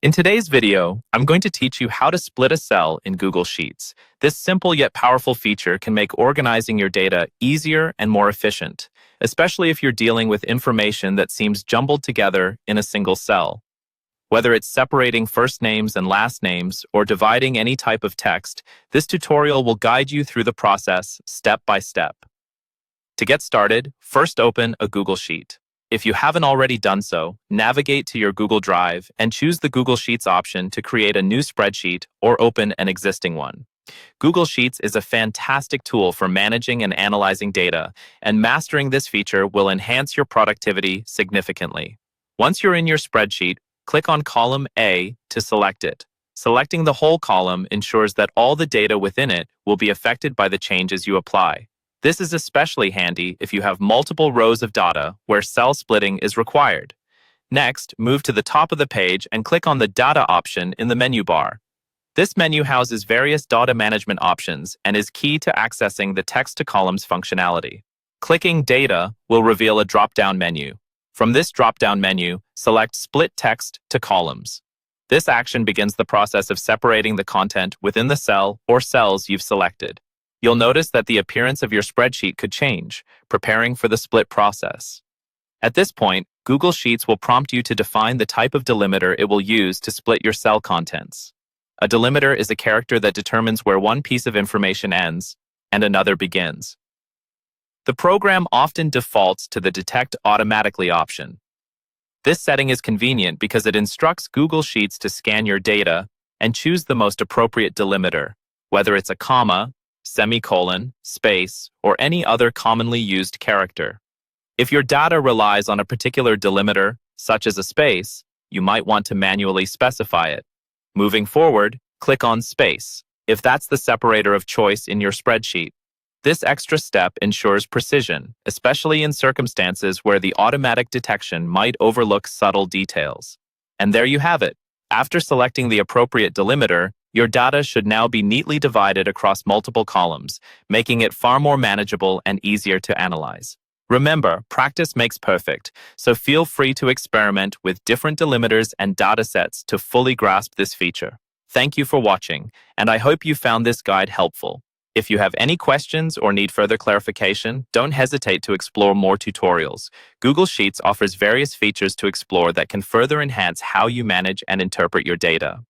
In today's video, I'm going to teach you how to split a cell in Google Sheets. This simple yet powerful feature can make organizing your data easier and more efficient, especially if you're dealing with information that seems jumbled together in a single cell. Whether it's separating first names and last names or dividing any type of text, this tutorial will guide you through the process step by step. To get started, first open a Google Sheet. If you haven't already done so, navigate to your Google Drive and choose the Google Sheets option to create a new spreadsheet or open an existing one. Google Sheets is a fantastic tool for managing and analyzing data, and mastering this feature will enhance your productivity significantly. Once you're in your spreadsheet, click on column A to select it. Selecting the whole column ensures that all the data within it will be affected by the changes you apply. This is especially handy if you have multiple rows of data where cell splitting is required. Next, move to the top of the page and click on the Data option in the menu bar. This menu houses various data management options and is key to accessing the text-to-columns functionality. Clicking Data will reveal a drop-down menu. From this drop-down menu, select Split Text to Columns. This action begins the process of separating the content within the cell or cells you've selected. You'll notice that the appearance of your spreadsheet could change, preparing for the split process. At this point, Google Sheets will prompt you to define the type of delimiter it will use to split your cell contents. A delimiter is a character that determines where one piece of information ends and another begins. The program often defaults to the Detect Automatically option. This setting is convenient because it instructs Google Sheets to scan your data and choose the most appropriate delimiter, whether it's a comma, semicolon, space, or any other commonly used character. If your data relies on a particular delimiter, such as a space, you might want to manually specify it. Moving forward, click on Space, if that's the separator of choice in your spreadsheet. This extra step ensures precision, especially in circumstances where the automatic detection might overlook subtle details. And there you have it. After selecting the appropriate delimiter, your data should now be neatly divided across multiple columns, making it far more manageable and easier to analyze. Remember, practice makes perfect, so feel free to experiment with different delimiters and data sets to fully grasp this feature. Thank you for watching, and I hope you found this guide helpful. If you have any questions or need further clarification, don't hesitate to explore more tutorials. Google Sheets offers various features to explore that can further enhance how you manage and interpret your data.